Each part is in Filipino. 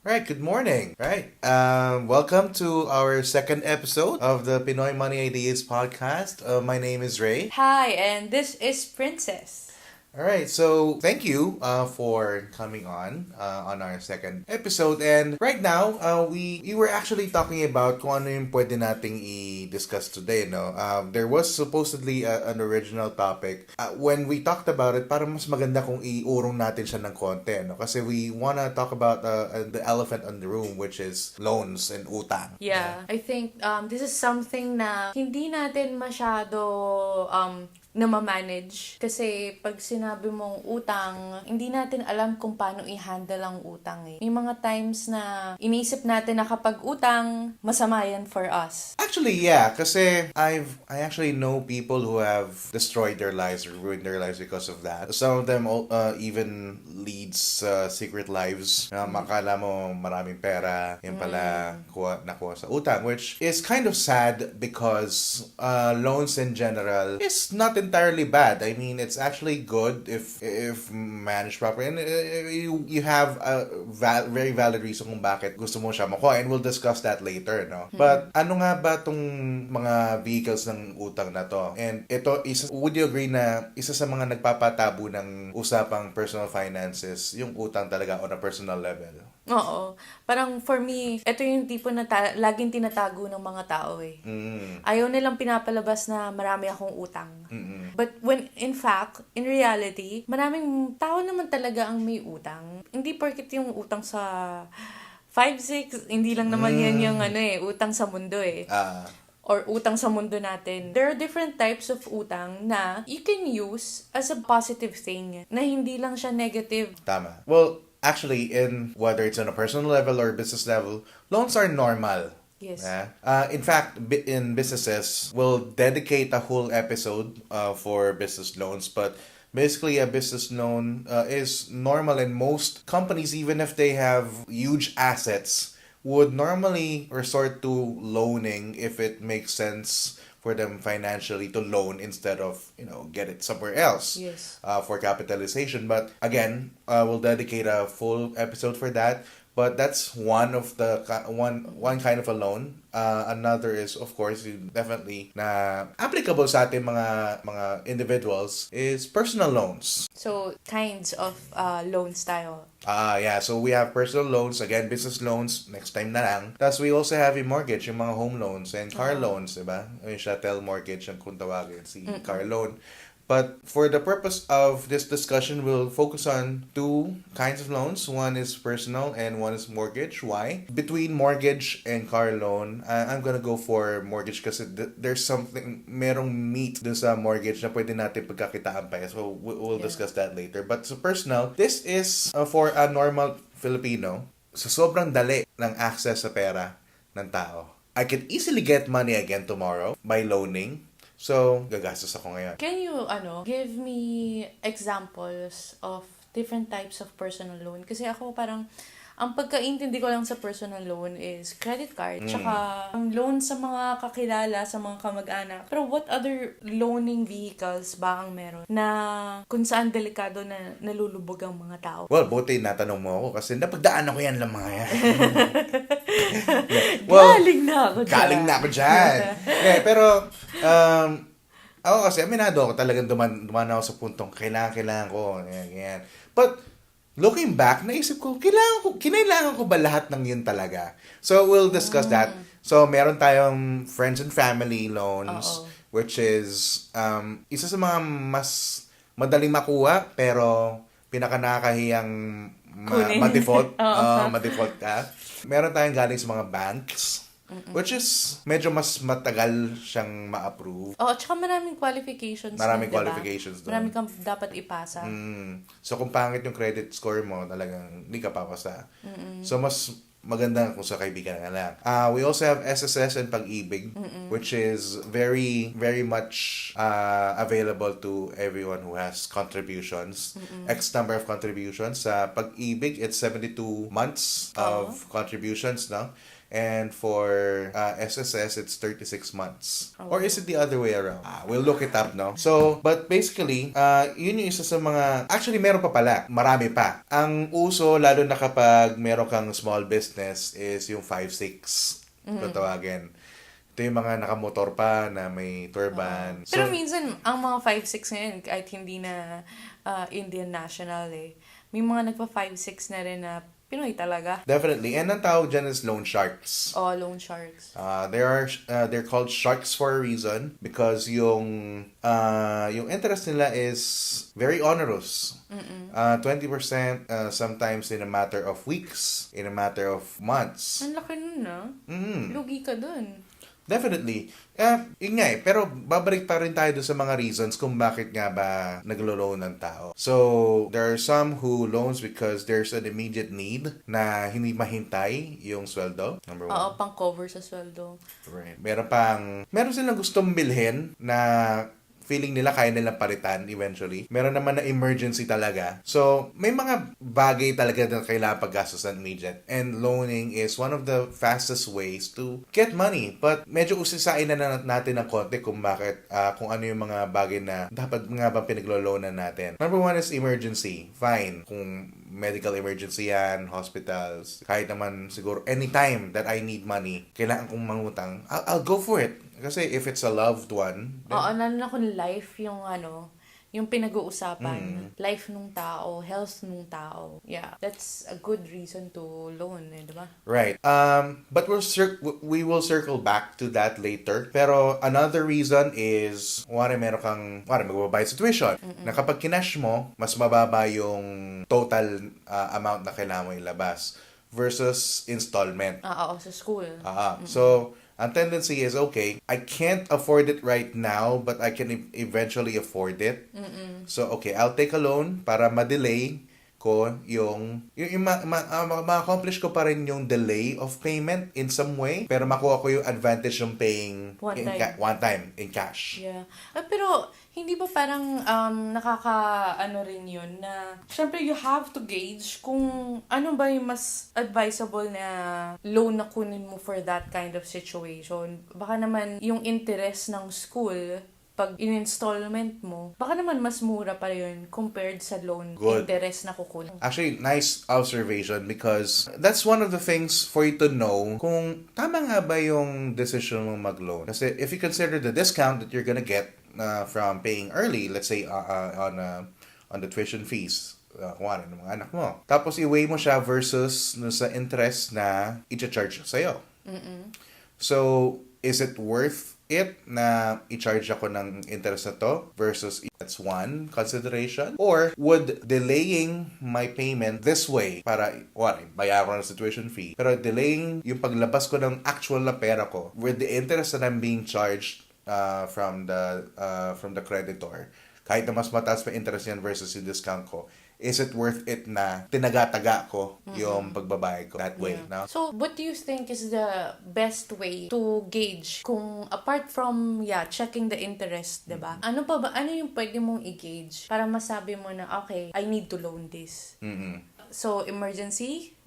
Right, good morning. Right. Welcome to our second episode of the Pinoy Money Ideas podcast. My name is Ray. Hi, and this is Princess. All right, so thank you for coming on our second episode. And right now, we were actually talking about kung ano yung pwede nating i-discuss today, no? There was supposedly an original topic. When we talked about it, parang mas maganda kung iurong natin siya ng konti, no? Kasi we wanna talk about the elephant in the room, which is loans and utang. Yeah, I think this is something na hindi natin masyado na ma-manage. Kasi pag sinabi mong utang, hindi natin alam kung paano i-handle ang utang eh. May mga times na iniisip natin na kapag utang, masama yan for us. Actually, yeah, kasi I actually know people who have destroyed their lives or ruined their lives because of that. Some of them even leads secret lives. Makala mo maraming pera, yung pala nakuha sa utang, which is kind of sad because loans in general is not entirely bad. I mean, it's actually good if managed properly. And you have a very valid reason kung bakit gusto mo siya makuha, and we'll discuss that later, no? But ano nga ba tong mga vehicles ng utang na to? And ito, would you agree na isa sa mga nagpapatabo ng usapang personal finances, yung utang talaga on a personal level? Oo. Parang for me, ito yung tipo na laging tinatago ng mga tao eh. Ayaw nilang pinapalabas na marami akong utang. But when, in fact, in reality, maraming tao naman talaga ang may utang. Hindi porket yung utang sa 5-6, hindi lang naman yan yung utang sa mundo eh. Or utang sa mundo natin. There are different types of utang na you can use as a positive thing. Na hindi lang siya negative. Tama. Well, actually, in whether it's on a personal level or business level, loans are normal. Yes. In fact, in businesses, we'll dedicate a whole episode for business loans. But basically, a business loan is normal, and most companies, even if they have huge assets, would normally resort to loaning if it makes sense for them financially to loan instead of, get it somewhere else. Yes. For capitalization. But again, we'll dedicate a full episode for that. But that's one of the one kind of a loan. Another is, of course, definitely na applicable sa ating mga individuals is personal loans. So, kinds of loan style. Yeah. So we have personal loans, again, business loans, next time na lang. Tapos we also have a mortgage, yung mga home loans and car loans, diba? Yung chattel mortgage, yung kung tawagin, si car loan. But for the purpose of this discussion, we'll focus on two kinds of loans. One is personal and one is mortgage. Why? Between mortgage and car loan, I'm gonna go for mortgage kasi there's merong meat dun sa mortgage na pwede natin pagkakitaan pa. So we'll discuss that later. But so personal, this is for a normal Filipino. So sobrang dali ng access sa pera ng tao. I can easily get money again tomorrow by loaning. So, gagastos ako ngayon. Can you, give me examples of different types of personal loan? Kasi ako parang, ang pagkaintindi ko lang sa personal loan is credit card. Tsaka, ang loan sa mga kakilala, sa mga kamag-anak. Pero what other loaning vehicles ba ang meron na kung saan delikado na nalulubog ang mga tao? Well, buti natanong mo ako kasi napagdaan ako yan lang mga yan. Galing na ako dyan. Galing na ako dyan. Pero, ako kasi, aminado ako talagang duman ako sa puntong kailangan ko. Yan. But, looking back, naisip ko, kinailangan ko ba lahat ng yun talaga? So, we'll discuss that. So, meron tayong friends and family loans, which is, isa sa mga mas madaling makuha, pero pinaka-nakakahiyang ma-default. Ma-default ka. Meron tayong galing sa mga banks, which is medyo mas matagal siyang ma-approve. Tsaka maraming qualifications. Maraming qualifications doon. Maraming kang dapat ipasa. So, kung pangit yung credit score mo, talagang hindi ka papasa. So, mas maganda kung sa kaibigan ka lang. We also have SSS and Pag-ibig, which is very, very much available to everyone who has contributions. X number of contributions. Sa Pag-ibig, it's 72 months of contributions, no? And for SSS, it's 36 months. Or is it the other way around? We'll look it up, no? So, but basically, yun yung isa sa mga... Actually, meron pa pala. Marami pa. Ang uso, lalo na kapag meron kang small business, is yung 5-6. Kung tawagin. Ito yung mga nakamotor pa na may turban. Pero minsan, ang mga 5-6 ngayon, kahit hindi na Indian national may mga nagpa 5-6 na rin na Pinoy talaga. Definitely. And ang tawag dyan is loan sharks. Oh, loan sharks. They're called sharks for a reason because yung interest nila is very onerous. 20% sometimes in a matter of weeks, in a matter of months. Ang laki nun, Lugi ka dun. Definitely. Yun nga pero babalik pa rin tayo doon sa mga reasons kung bakit nga ba naglo-loan ng tao. So, there are some who loans because there's an immediate need na hindi mahintay yung sweldo. Number 1. Oo, pang cover sa sweldo. Right. Meron silang gustong bilhin na feeling nila kaya nilang palitan eventually. Meron naman na emergency talaga. So, may mga bagay talaga na kailangan paggastusan immediate. And loaning is one of the fastest ways to get money. But medyo usisain na natin ng konti kung bakit, kung ano yung mga bagay na dapat nga ba pinaglo-loanan natin. Number 1 is emergency. Fine. Kung medical emergency yan, hospitals, kahit naman siguro anytime that I need money, kailangan kong mangutang, I'll go for it. Kasi if it's a loved one... Oo, lalo na kung life yung yung pinag-uusapan. Life nung tao, health nung tao. Yeah, that's a good reason to loan, diba? Right. But we will circle back to that later. Pero another reason is, magbabayad sa tuition. Na kapag kinash mo, mas mababa yung total amount na kailangan mo ilabas versus installment. Oo, sa school. So, ang tendency is, okay, I can't afford it right now, but I can eventually afford it. So, okay, I'll take a loan para ma-delay ko ma-accomplish ko pa rin yung delay of payment in some way, pero makuha ko yung advantage ng paying one time in cash. Yeah. Pero, hindi ba parang nakaka-ano rin yun na, syempre you have to gauge kung ano ba yung mas advisable na loan na kunin mo for that kind of situation. Baka naman yung interest ng school, pag in-installment mo, baka naman mas mura pa yun compared sa loan interest na kukunin. Actually, nice observation because that's one of the things for you to know kung tama nga ba yung decision mong mag-loan. Kasi if you consider the discount that you're gonna get from paying early, let's say on the tuition fees, ng mga anak mo. Tapos i-weigh mo siya versus sa interest na i-charge sa'yo. So, is it worth it na i-charge ako ng interest na to versus that's one consideration? Or would delaying my payment this way para, bayaran ko ng tuition fee, pero delaying yung paglabas ko ng actual na pera ko with the interest that I'm being charged from the creditor, kahit na mas mataas pa interest yan versus yung discount ko, is it worth it na tinagataga ko yung pagbabayad ko that way? No? So, what do you think is the best way to gauge kung apart from, checking the interest, diba? Ano yung pwede mong i-gauge para masabi mo na, okay, I need to loan this? So, emergency?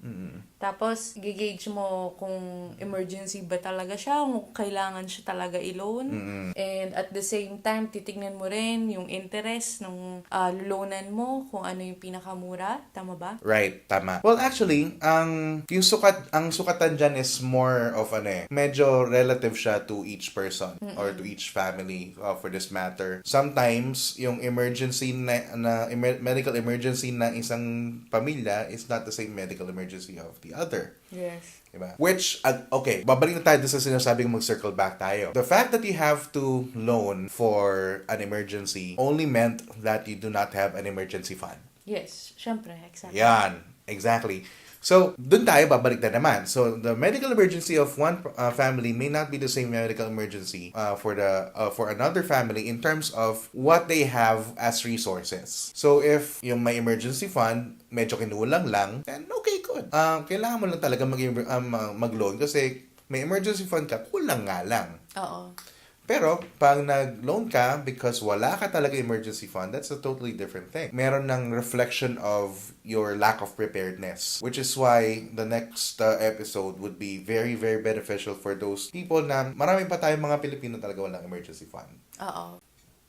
Tapos, gauge mo kung emergency ba talaga siya, kung kailangan siya talaga i-loan. And at the same time, titignan mo rin yung interest ng loanan mo, kung ano yung pinakamura. Tama ba? Right, tama. Well, actually, ang sukatan dyan is more of medyo relative siya to each person or to each family for this matter. Sometimes, yung emergency medical emergency na isang pamilya is not the same medical emergency of the other. Yes. Diba? Which, okay, babalik na tayo sa sinasabi kong mag-circle back tayo. The fact that you have to loan for an emergency only meant that you do not have an emergency fund. Yes, syempre, exactly. Yan, exactly. So, dun tayo, babalik na naman. So, the medical emergency of one family may not be the same medical emergency for another family in terms of what they have as resources. So, if yung may emergency fund, medyo kinulang lang, then okay, good. Kailangan mo lang talaga mag-loan kasi may emergency fund ka, kulang nga lang. Oo. Pero, pag nag-loan ka because wala ka talaga emergency fund, that's a totally different thing. Meron ng reflection of your lack of preparedness. Which is why the next episode would be very, very beneficial for those people na marami pa tayong mga Pilipino talaga walang emergency fund. Oo.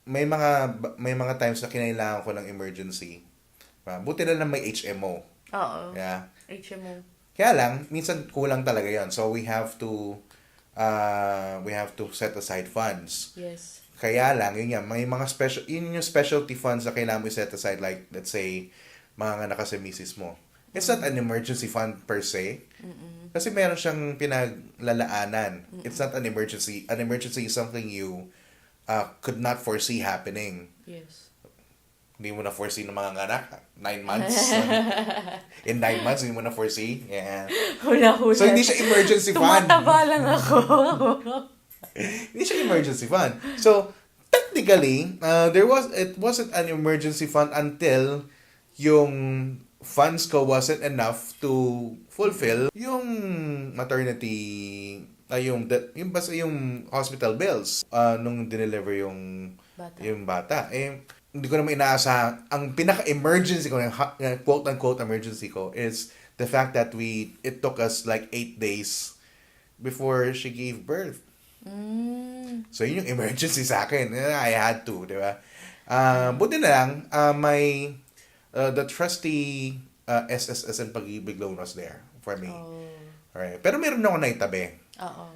May mga times na kinailangan ko ng emergency. Buti na lang may HMO. Oo. Yeah. HMO. Kaya lang, minsan kulang talaga yon. So, we have to set aside funds. Yes. Kaya lang, yun yan, may mga yun yung specialty funds na kailangan mo set aside, like, let's say, mga anak kasi misis mo. It's not an emergency fund per se. Kasi meron siyang pinaglalaanan. It's not an emergency. An emergency is something you could not foresee happening. Yes. Hindi mo na foresee ng mga anak. 9 months. In 9 months, hindi mo na foresee. Yeah. Hula-hula. So, hindi siya emergency fund. Tumataba lang ako. Hindi siya emergency fund. So, technically, it wasn't an emergency fund until yung funds ko wasn't enough to fulfill yung maternity, basta yung hospital bills nung dineliver yung bata. Hindi ko naman inaasahan. Ang pinaka-emergency ko, quote-unquote emergency ko, is the fact that it took us like 8 days before she gave birth. So, yun yung emergency sa akin. I had to, di ba? Buti na lang, the trusty SSS and Pag-ibig loan was there for me. Alright. Pero meron ako naitabi. Oo.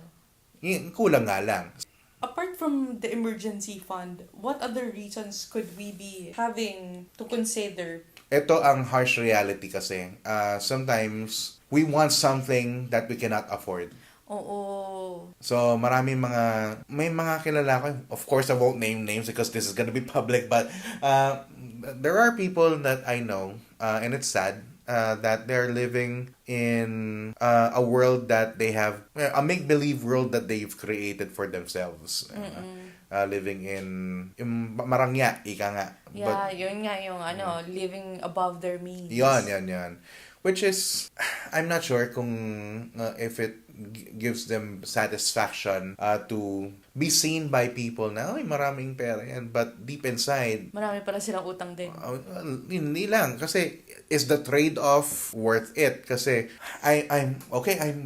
Kulang nga lang. Apart from the emergency fund, what other reasons could we be having to consider? Ito ang harsh reality kasi. Sometimes, we want something that we cannot afford. Oo. So, may mga kilala ko. Of course, I won't name names because this is gonna be public. But, there are people that I know, and it's sad, that they're living in a world that they have, a make-believe world that they've created for themselves. Living in marangya, ika nga. Yeah, yun nga yung living above their means. Yan. Which is, I'm not sure kung if it gives them satisfaction to be seen by people na, ay, maraming pera yan. But deep inside, marami pala silang utang din. Hindi lang. Kasi, is the trade-off worth it? Kasi, I'm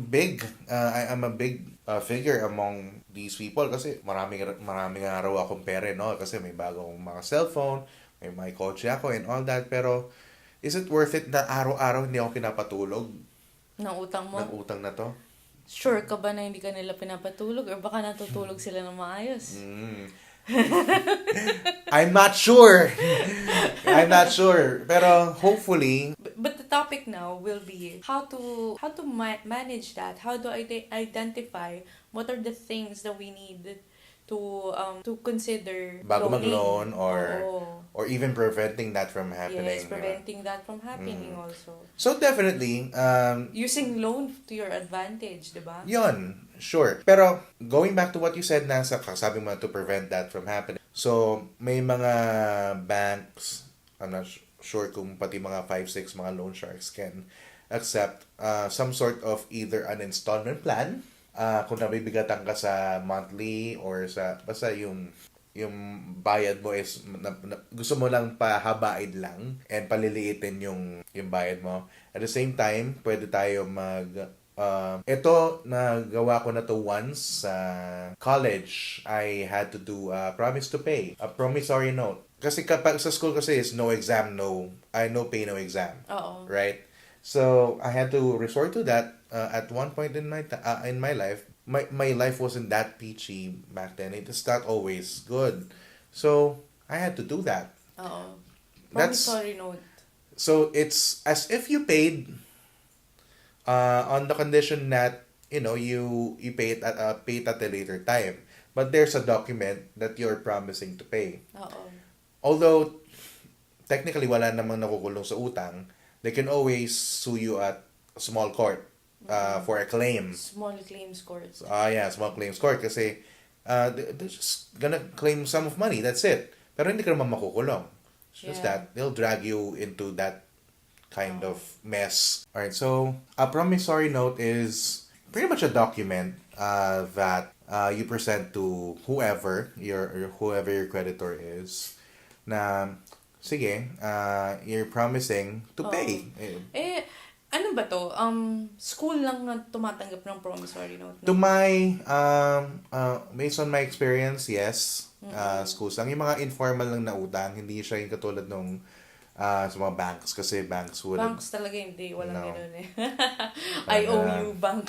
big. I'm a big figure among these people. Kasi, maraming araw akong pera, no? Kasi may bagong mga cellphone, may kotse ako and all that. Pero, is it worth it na araw-araw hindi ako pinapatulog? Ng utang mo? Ng utang na to? Sure ka ba na hindi ka nila pinapatulog? Or baka natutulog sila ng maayos? I'm not sure. Pero hopefully... But the topic now will be how to manage that. How do I identify what are the things that we need to consider bago loaning. mag-loan or even preventing that from happening. Yes, preventing that from happening also. So definitely, using loan to your advantage, diba? Yun, sure. Pero going back to what you said na sabi mo to prevent that from happening. So may mga banks, I'm not sure kung pati mga 5-6 mga loan sharks can accept some sort of either an installment plan. Kung nabibigatan ka sa monthly or basta yung bayad mo is gusto mo lang pahabain lang and paliliitin yung bayad mo. At the same time, pwede tayo ito, nagawa ko na to once sa college. I had to do a promise to pay, a promissory note. Kasi kapag sa school kasi is no exam, no pay, no exam. Oo. Right? So, I had to resort to that at one point in my life. My life wasn't that peachy back then. It is not always good. So, I had to do that. Promissory note. So, it's as if you paid on the condition that, you pay it at a later time. But there's a document that you're promising to pay. Although, technically, wala namang nakukulong sa utang, they can always sue you at a small court for a claim. Small claims court. Small claims court. Kasi they're just gonna claim some of money. That's it. Pero hindi ka naman makukulong. It's just that they'll drag you into that kind of mess. Alright, so a promissory note is pretty much a document that you present to whoever your creditor is na sige, you're promising to pay. Ano ba to? School lang na tumatanggap ng promissory note? To my, based on my experience, yes. Schools lang. Yung mga informal lang na utang, hindi siya yung katulad nung sa mga banks. Kasi banks would... Banks talaga hindi. Walang No. gano'n eh. I owe you, bank.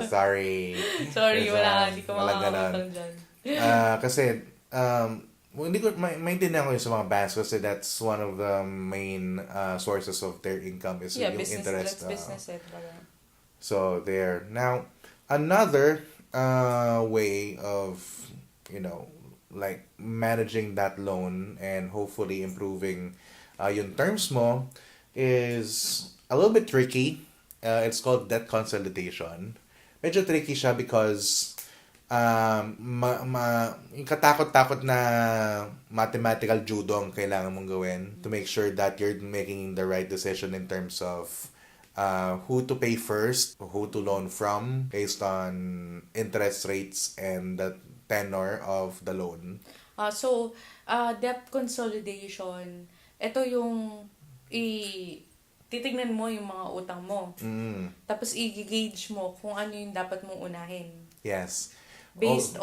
Sorry. Sorry, There's, wala. Hindi ko walang makakatang ganon. dyan. Kasi, hindi ko, maintindihan ko yung sa mga banks kasi that's one of the main sources of their income is yung business, interest. That's business eh. So, there. Now, another way of, like, managing that loan and hopefully improving yung terms mo is a little bit tricky. It's called debt consolidation. Medyo tricky siya because yung katakot-takot na mathematical judo ang kailangan mong gawin to make sure that you're making the right decision in terms of who to pay first, who to loan from based on interest rates and the tenor of the loan. So, debt consolidation, ito yung titignan mo yung mga utang mo. Tapos i-gauge mo kung ano yung dapat mong unahin. Yes. Based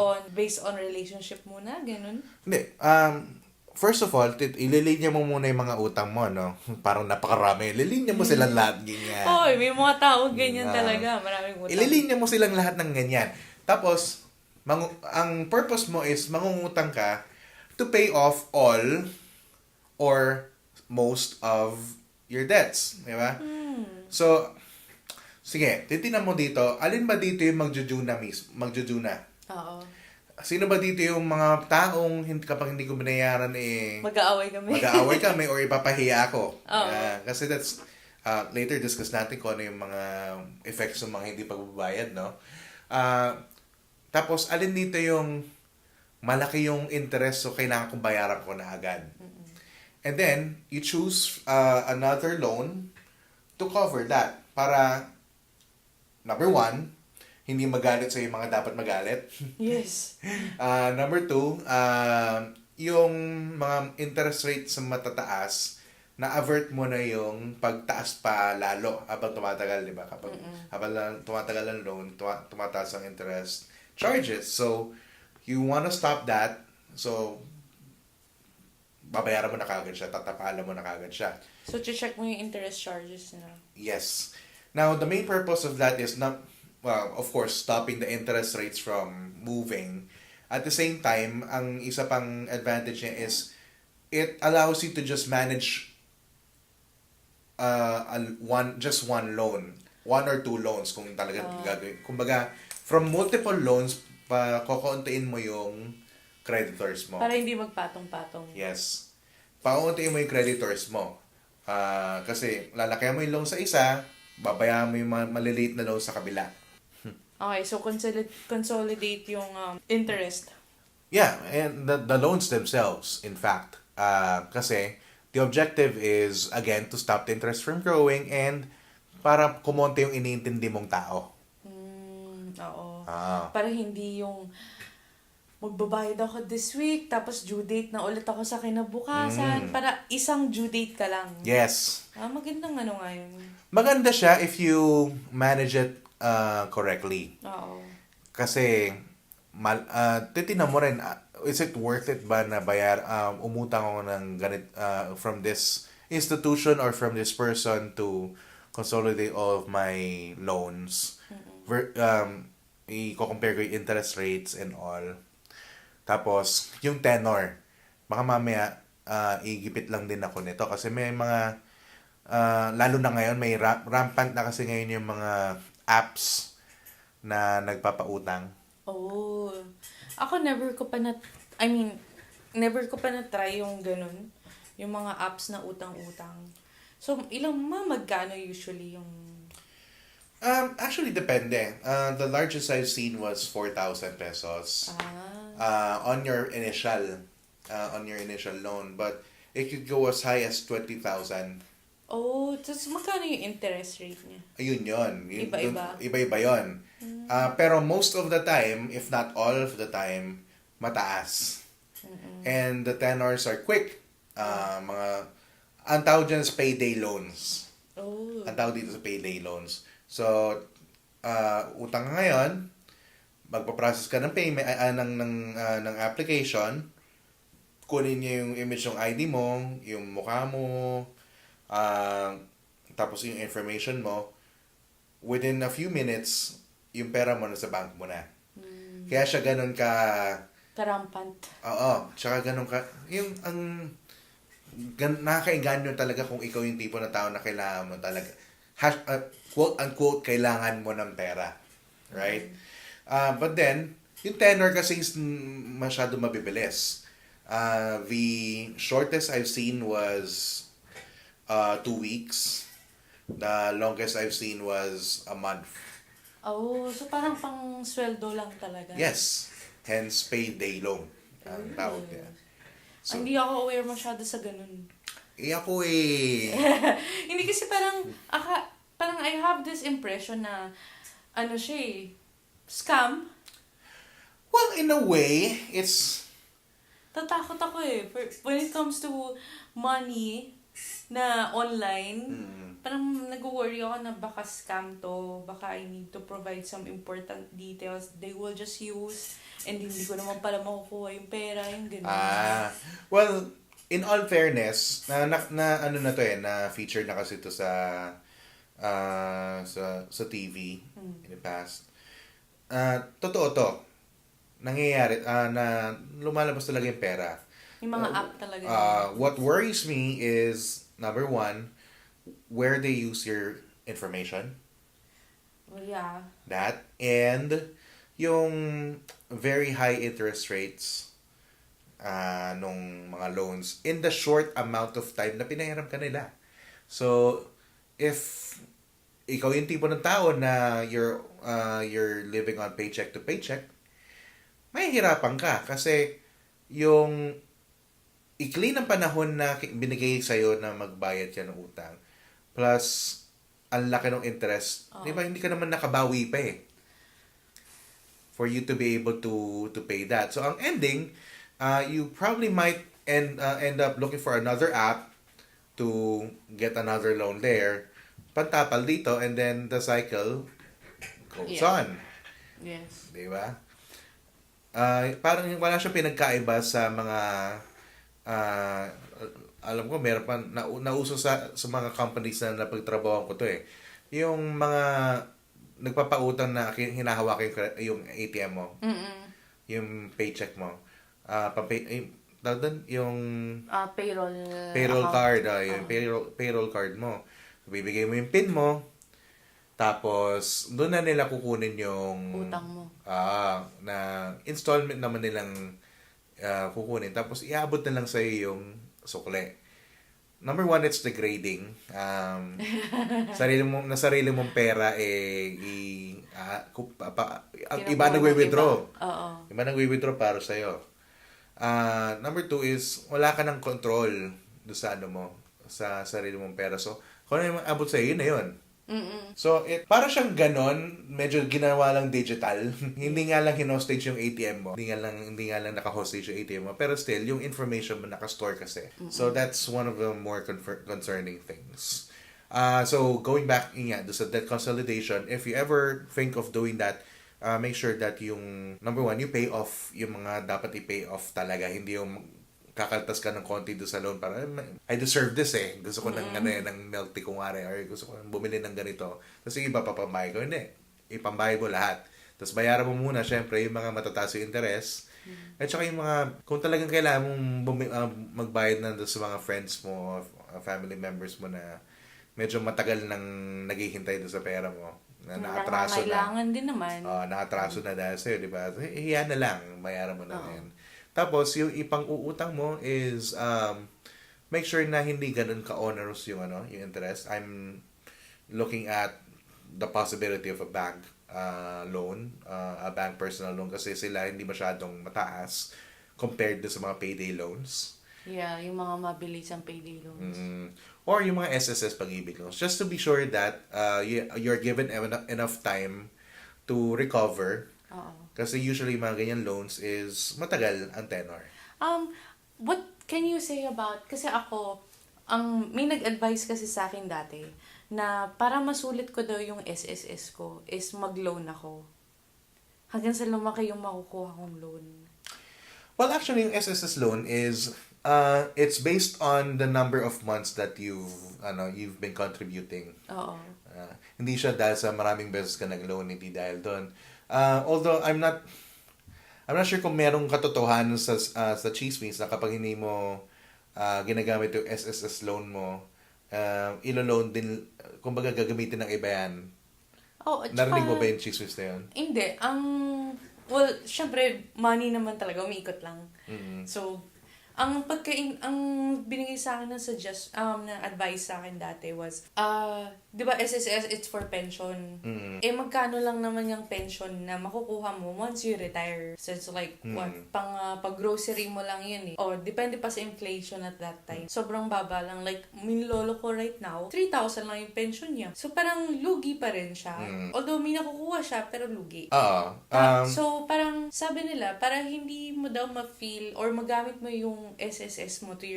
on relationship muna, ganun? Hindi. First of all, ililinya mo muna yung mga utang mo, no? Parang napakarami. Ililinya mo silang lahat, ganyan. Oy, may mga tao ganyan talaga. Maraming utang. Ililinya mo silang lahat ng ganyan. Tapos, ang purpose mo is mangungutang ka to pay off all or most of your debts. Di ba? So, sige, titignan mo dito, alin ba dito yung magjujuna? Oo. Sino ba dito yung mga taong kapag hindi ko binayaran Mag-aaway kami or ipapahiya ako? Oo. Kasi that's later discuss natin kung ano yung mga effects ng mga hindi pagbabayad, no? Tapos alin dito yung malaki yung interest so kailangan kong bayaran ko na agad. And then you choose another loan to cover that para number one, hindi magalit sa yung mga dapat magalit. Yes. Number two, yung mga interest rates sa matataas, na-avert mo na yung pagtaas pa lalo habang tumatagal, di ba? Habang tumatagal ang loan, tumataas ang interest charges. So, you wanna stop that. So, babayaran mo na kagad siya, tatapalan mo na kagad siya. So, check mo yung interest charges na. Yes. Now, the main purpose of that is not, well, of course, stopping the interest rates from moving. At the same time, ang isa pang advantage niya is it allows you to just manage just one loan. One or two loans kung talaga gagawin. Kumbaga, from multiple loans, kokontiin mo yung creditors mo. Para hindi magpatong-patong. Yes. Pauntiin mo yung creditors mo. Kasi lalakayan mo yung loan sa isa, babayaran mo yung maliliit na loan sa kabila. Okay, so consolidate yung interest. Yeah, and the loans themselves, in fact. Kasi the objective is, again, to stop the interest from growing and para kumonte yung iniintindi mong tao. Oo. Para hindi yung magbabayad ako this week, tapos due date na ulit ako sa kinabukasan. Para isang due date ka lang. Yes. Magandang ano nga yun. Maganda siya if you manage it correctly. Oo. Kasi, titignan mo rin, is it worth it ba na umutang ako ng from this institution or from this person to consolidate all of my loans? I-compare ko yung interest rates and all. Tapos, yung tenor. Baka mamaya, igipit lang din ako nito. Kasi may mga, lalo na ngayon, may rampant na kasi ngayon yung mga apps na nagpapautang. Oh. Ako never ko pa na-try yung ganun. Yung mga apps na utang-utang. So, magkano usually yung... Actually, depende. The largest I've seen was 4,000 pesos. On your initial loan. But it could go as high as 20,000. Oh, tapos magkano yung interest rate niya? Ayun yun. Iba-iba? Iba-iba yun. Pero most of the time, if not all of the time, mataas. And the tenors are quick. Ang tawag dyan is payday loans. Oh. Ang tawag dito sa payday loans. So, utang ka ngayon, magpa-process ka ng payment, ng application, kunin niya yung image ng ID mo, yung mukha mo, tapos yung information mo, within a few minutes, yung pera mo nasa bank mo na. Kaya siya ganun ka... Karampant. Oo. Tsaka ganun ka... Yung nakakainganyo talaga kung ikaw yung tipo na tao na kailangan mo talaga. Quote-unquote, kailangan mo ng pera. Right? But then, yung tenor kasi is masyado mabibilis. The shortest I've seen was 2 weeks. The longest I've seen was a month. Oh, so parang pang sweldo lang talaga. Yes. Hence, payday loan. Ang tawag niya. So, hindi ako aware masyado sa ganun. Ako eh. Hindi kasi parang I have this impression na siya eh, scam. Well, in a way, it's... Tatakot ako eh. When it comes to money na online, parang nag-worry ako na baka scam to, baka I need to provide some important details. They will just use, and hindi ko naman pala makukuha yung pera, yung gano'n. Well, in all fairness, na feature na kasi ito sa TV in the past. Totoo to. Nangyayari na lumalabas talaga yung pera. Yung mga app talaga. What worries me is, number one, where they use your information. Well, yeah. That. And yung very high interest rates nung mga loans in the short amount of time na pinahiram ka nila. So, if ikaw yung tipo ng tao na you're living on paycheck to paycheck, mahihirapan ka kasi yung ikli ng panahon na binigay sa'yo na magbayad ka ng utang plus ang laki ng interest, di ba, hindi ka naman nakabawi pa eh for you to be able to pay that. So, ang ending, you probably might end up looking for another app to get another loan there, pantapal dito, and then the cycle goes on. Yes. Di ba? Parang wala siya pinagkaiba sa mga alam ko meron pa nauso sa mga companies na napagtrabahoan ko to eh. Yung mga nagpapautang na hinahawakan yung ATM mo. Yung paycheck mo. Yung payroll card, yung payroll card mo. Bibigay mo yung PIN mo. Tapos doon na nila kukunin yung utang mo. Na installment naman nilang kukunin. Tapos iabot na lang sa yung sukle. Number one, it's the grading. Sarili mong pera iba nagwi-withdraw. Iba nagwi-withdraw para sa iyo. Number two is wala ka ng control do sa sa sarili mong pera. So, kung ano yung abot sa iyo, yun na yun. So, para siyang ganon, medyo ginawa lang digital. Hindi nga lang hinostage yung ATM mo. Hindi nga lang naka-hostage yung ATM mo. Pero still, yung information mo naka-store kasi. So, that's one of the more concerning things. So, going back do sa debt consolidation, if you ever think of doing that, make sure that yung, number one, you pay off yung mga dapat i-pay off talaga. Hindi yung kakaltas ka ng konti doon sa loan para I deserve this eh. Gusto ko ng milk tea kumare or gusto ko bumili ng ganito. Tapos yung iba papambayad ko. Hindi. Ipambayad mo lahat. Tapos bayaran mo muna syempre yung mga matataas yung interest. At saka yung mga kung talagang kailangan mong magbayad na sa mga friends mo, family members mo na medyo matagal nang naghihintay doon sa pera mo. Na naatraso na. Kailangan din naman. Naatraso na dahil sa'yo, di ba? Hiya na lang. Bayaran mo na yan. Tapos, yung ipang-uutang mo is make sure na hindi ganun ka-onerous yung interest. I'm looking at the possibility of a bank loan, a bank personal loan kasi sila hindi masyadong mataas compared to sa mga payday loans. Yeah, yung mga mabilis ang payday loans. Or yung mga SSS pag-ibig loans. Just to be sure that you're given enough time to recover. Oo. Kasi usually mga ganyan loans is matagal ang tenor. What can you say about, kasi ako, may nag-advise kasi sa akin dati na para masulit ko daw yung SSS ko is mag-loan ako. Hanggang sa lumaki yung makukuha kong loan. Well, actually, yung SSS loan is it's based on the number of months that you've been contributing. Oo. Hindi siya dahil sa maraming beses ka nag-loan, hindi dahil doon. Although I'm not sure kung merong katotohanan sa chismis na kapag hindi mo ginagamit yung SSS loan mo, ilo-loan din, kumbaga gagamitin ng iba yan. Oh, at Narinig mo saka, ba yung chismis na yun? hindi. Well, syempre, money naman talaga, umiikot lang. Mm-hmm. So, ang binigay sa akin na advice sa akin dati was, di ba SSS, it's for pension. Mm-hmm. Magkano lang naman yung pension na makukuha mo once you retire? So, it's like, pag-grocery mo lang yun eh. Or, depende pa sa inflation at that time. Sobrang baba lang. Like, min lolo ko right now, 3,000 lang yung pension niya. So, parang lugi pa rin siya. Although, may nakukuha siya, pero lugi. So, parang, sabi nila, para hindi mo daw ma-feel or magamit mo yung SSS to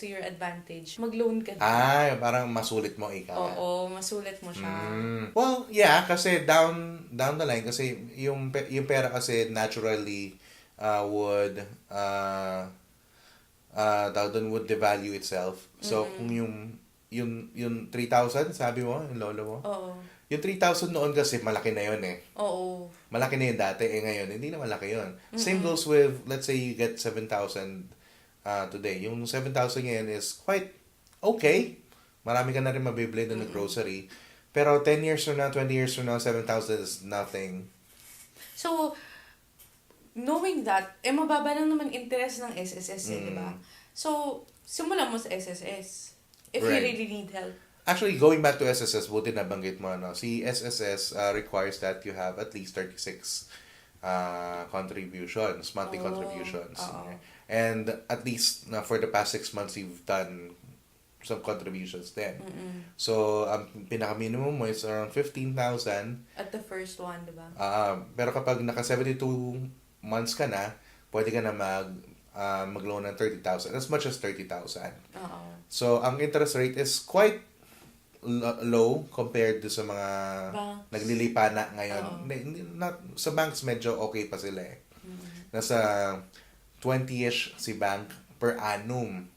your advantage, mag-loan ka. Parang masulit mo ikaw. Oo, masulit mo siya. Well, yeah, kasi down the line, kasi yung pera kasi naturally would devalue itself. So, kung yung 3,000, sabi mo, yung lolo mo? Oo. Yung 3,000 noon kasi malaki na yun eh. Oo. Malaki na yun dati, ngayon hindi na malaki yun. Same goes with, let's say you get 7,000 today. Yung 7,000 ngayon is quite okay. Marami ka na rin mabibili doon ng grocery. Pero 10 years from now, 20 years from now, 7,000 is nothing. So, knowing that, mababa lang naman interest ng SSS di ba? So, simulan mo sa SSS. If you really need help. Actually, going back to SSS, buti nabanggit mo, si SSS requires that you have at least 36 contributions, monthly contributions. And at least for the past 6 months, you've done some contributions then. So, ang pinaka-minimum mo is around 15,000. At the first one, di ba? Pero kapag naka 72 months ka na, pwede ka na mag-loan ng 30,000, as much as 30,000. So, ang interest rate is quite low compared to sa mga naglilipa na ngayon. Sa banks, medyo okay pa sila eh. Nasa 20-ish si bank per annum.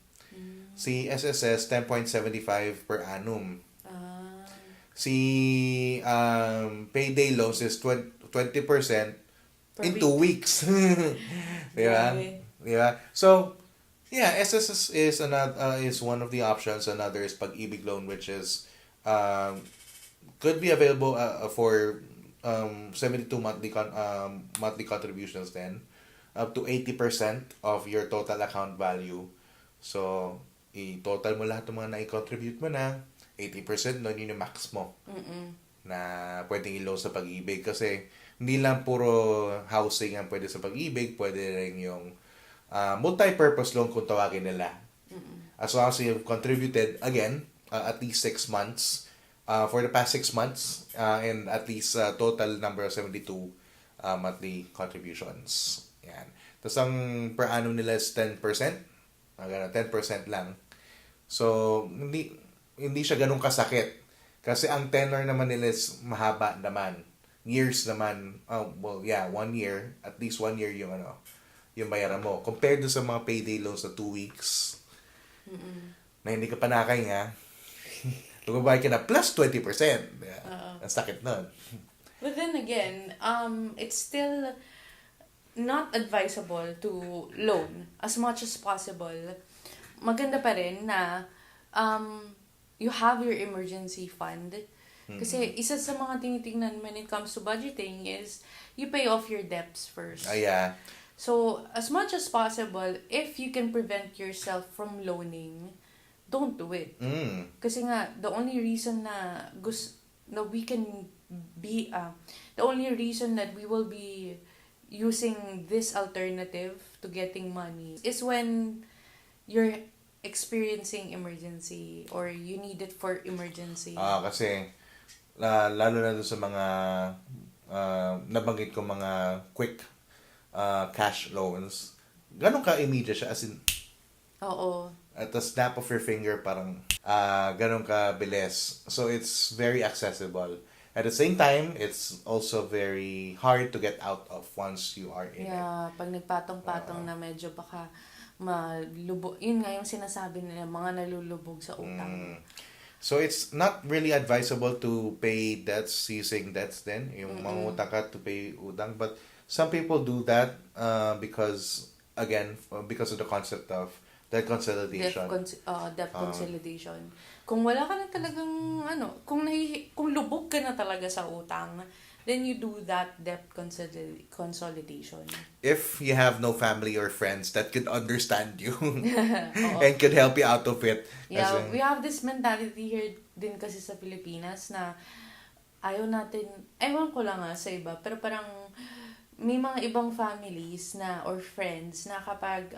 Si SSS, 10.75 per annum. Si payday loans is 20% in 2 weeks. Diba? Diba? So, yeah, SSS is one of the options. Another is Pag-ibig loan, which is could be available for 72 monthly contributions then, up to 80% of your total account value. So, i-total mo lahat ng mga na-contribute mo na, 80% nun yun yung max mo. Na pwedeng i-loan sa Pag-ibig. Kasi, hindi lang puro housing ang pwede sa Pag-ibig, pwede rin yung multi-purpose loan kung tawagin nila. As long as you've contributed, again, at least 6 months, for the past 6 months, and at least total number of 72 monthly contributions. Yan. Tapos ang per annum nila is 10%. 10% lang. So, hindi siya ganun kasakit. Kasi ang tenor naman nila is mahaba naman. Years naman. 1 year. At least 1 year yung bayaran mo. Compared to sa mga payday loans na 2 weeks, na hindi ka pa nakahinga, lumabayad ka na plus 20%. Ang sakit nun. But then again, it's still not advisable to loan as much as possible. Maganda pa rin na you have your emergency fund. Kasi isa sa mga tinitingnan when it comes to budgeting is you pay off your debts first. Yeah. So, as much as possible, if you can prevent yourself from loaning, don't do it. Kasi nga, the only reason that we will be using this alternative to getting money is when you're experiencing emergency or you need it for emergency. Kasi lalo na dun sa mga nabanggit ko mga quick cash loans, ganun ka immediate siya, as in, Oo. at the snap of your finger, parang ganun ka bilis. So it's very accessible. At the same time, it's also very hard to get out of once you are in it. Yeah, pag nagpatong-patong na medyo baka malubog. Yun nga yung sinasabi nila, mga nalulubog sa utang. So it's not really advisable to pay debts using debts then. Yung mangutang ka to pay utang. But some people do that because, again, because of the concept of debt consolidation. Debt consolidation. Kung wala ka na talagang, kung lubog ka na talaga sa utang, then you do that debt consolidation. If you have no family or friends that could understand you and could help you out of it. Yeah, we have this mentality here din kasi sa Pilipinas na ayaw natin, ewan ko lang sa iba, pero parang may mga ibang families na or friends na kapag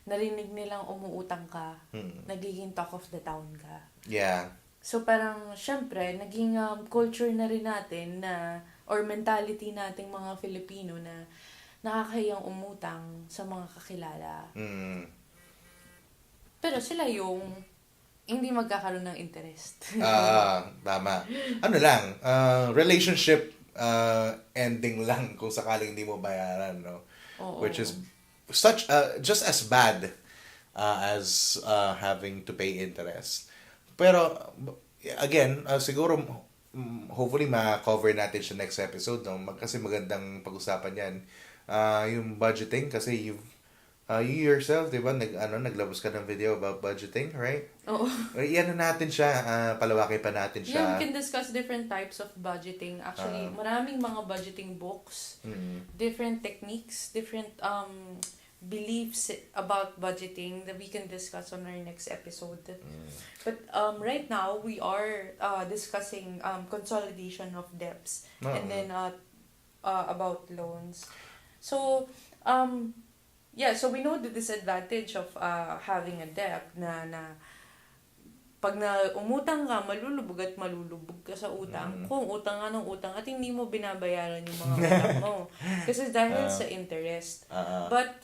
narinig nilang umuutang ka, nagiging talk of the town ka. Yeah. So parang, syempre, naging culture na rin natin na, or mentality nating mga Filipino na nakakahiyang umutang sa mga kakilala. Pero sila yung hindi magkakaroon ng interest. Tama. Ano lang, relationship ending lang kung sakaling hindi mo bayaran, no? Oo. Which is such just as bad as having to pay interest. Pero again, siguro hopefully ma-cover natin siya next episode, no? Kasi magandang pag-usapan 'yan. Yung budgeting kasi you yourself, 'di ba, naglabas ka ng video about budgeting, right? Oo. Iyan na natin siya, palawakin pa natin siya. Yeah, we can discuss different types of budgeting. Actually, maraming mga budgeting books, different techniques, different beliefs about budgeting that we can discuss on our next episode. But right now, we are discussing consolidation of debts and then about loans. So, so we know the disadvantage of having a debt na pag umutang ka, malulubog ka sa utang. Kung utang ka ng utang at hindi mo binabayaran yung mga utang mo. Kasi dahil sa interest. But,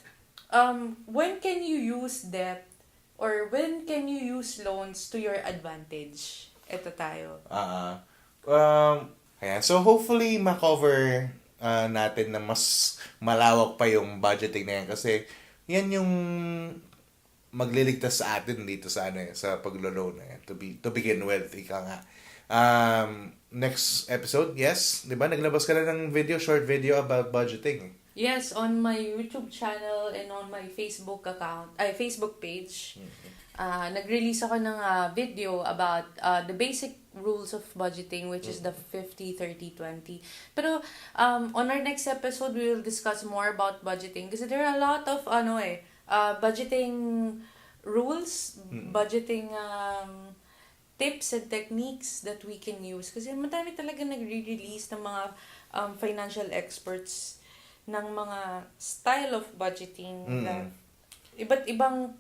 when can you use debt or when can you use loans to your advantage? Ito tayo. Ayan. So, hopefully, ma-cover natin na mas malawak pa yung budgeting na yan. Kasi, yan yung magliligtas sa atin dito sa sa paglo-loan na yan. To begin with, ika nga. Next episode, yes, 'di ba? Naglabas ka na ng short video about budgeting. Yes, on my YouTube channel and on my Facebook Facebook page. Nag-release ako ng video about the basic rules of budgeting, which is the 50-30-20. Pero on our next episode, we will discuss more about budgeting kasi there are a lot of budgeting rules, budgeting tips and techniques that we can use. Kasi madami talaga nagre-release ng mga financial experts ng mga style of budgeting. Na iba't ibang...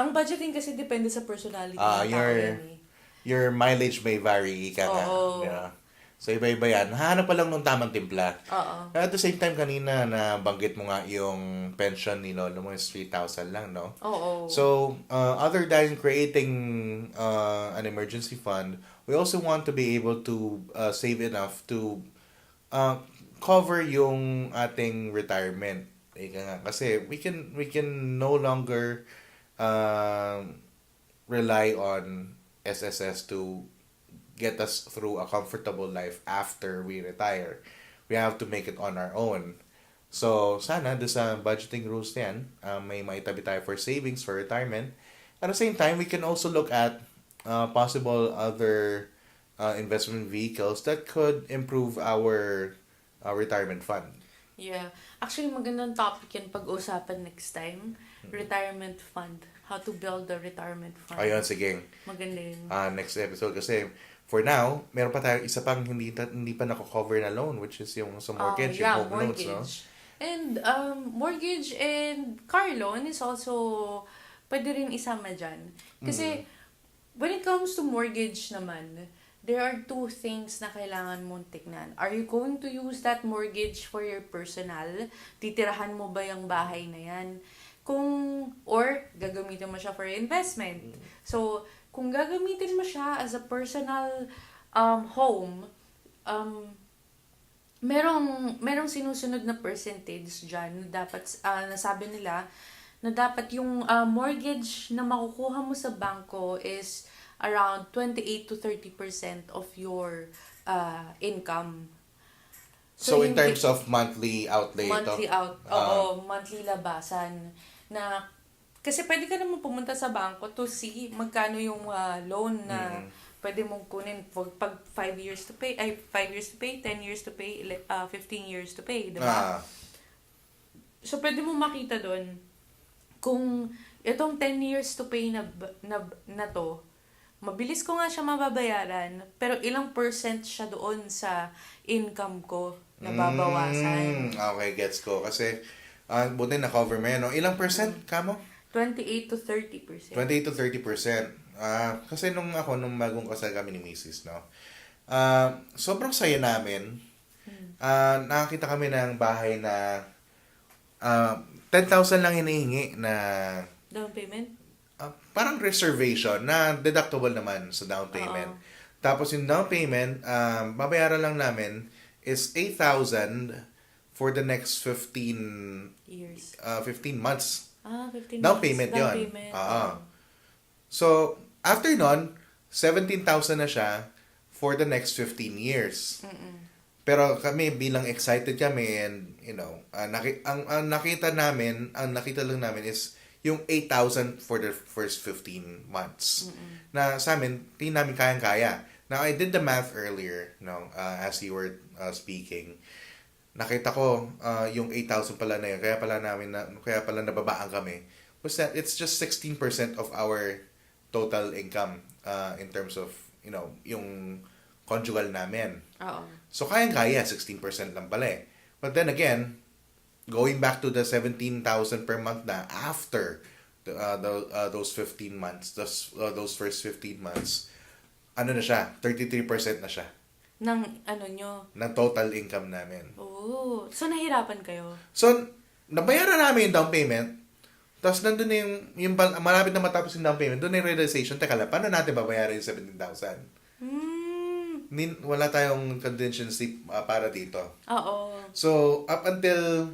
Ang budgeting kasi depende sa personality ng tao yan eh. Your mileage may vary, ika nga. Yeah. So, iba-iba yan. Hahanap pa lang ng tamang timpla. At the same time, kanina nabanggit mo nga yung pension ni Lolo mo is 3,000 lang, no? So, other than creating an emergency fund, we also want to be able to save enough to cover yung ating retirement. Ika nga. Kasi we can no longer rely on SSS to get us through a comfortable life after we retire. We have to make it on our own. So, sana doon sa budgeting rules niyan, may maitabi tayo for savings, for retirement. At the same time, we can also look at possible other investment vehicles that could improve our retirement fund. Yeah. Actually, magandang topic yan pag-usapan next time. Retirement fund. How to build a retirement fund. Ayun, sige. Maganda yun. Next episode kasi for now, meron pa tayong isa pang hindi pa nako-cover na loan, which is yung sa mortgage, yung home loans, no? And mortgage and car loan is also pwede rin isama dyan. Kasi when it comes to mortgage naman, there are two things na kailangan mong tignan. Are you going to use that mortgage for your personal? Titirahan mo ba yung bahay na yan? Or gagamitin mo siya for investment. So, kung gagamitin mo siya as a personal home, merong sinusunod na percentage dyan na dapat, nasabi nila, na dapat yung mortgage na makukuha mo sa bangko is around 28 to 30% of your income. So in terms of monthly outlay Monthly labasan. Na, kasi pwede ka naman pumunta sa bangko to see magkano yung loan na pwede mong kunin pag 5 years to pay, 5 years to pay, 10 years to pay, 15 years to pay, di ba? So pwede mong makita doon kung itong 10 years to pay na to, mabilis ko nga siya mababayaran, pero ilang percent siya doon sa income ko na babawasan. Okay, gets ko. Kasi, buti na-cover mo yan, no? Ilang percent, kamo? 28 to 30%. 28 to 30%. Kasi nung bagong kasal kami ni Mrs., no? Sobrang saya namin. Nakakita kami ng bahay na 10,000 lang hinihingi na Down payment? parang reservation na deductible naman sa down payment. Tapos yung down payment, babayaran lang namin is 8,000 for the next 15 years. 15 months. 15 Down months. payment Down 'yon. payment. So, after nun, 17,000 na siya for the next 15 years. Pero kami bilang excited kami and ang nakita lang namin is yung 8,000 for the first 15 months. Na sa amin, hindi namin kayang-kaya. Now, I did the math earlier, as you were speaking. Nakita ko yung 8,000 pala na yun. Kaya pala nababaan kami. Was that it's just 16% of our total income in terms of, yung conjugal namin. So, kayang-kaya, 16% lang pala eh. But then again, going back to the 17,000 per month na after those 15 months, those first 15 months, ano na siya? 33% na siya. Ng nyo? Ng total income namin. Oh, so nahirapan kayo? So, nabayaran namin yung down payment, tapos nandun na yung malapit na matapos yung down payment, doon na yung realization, teka lang, paano natin babayaran yung 17,000? Wala tayong contingency para dito. So, up until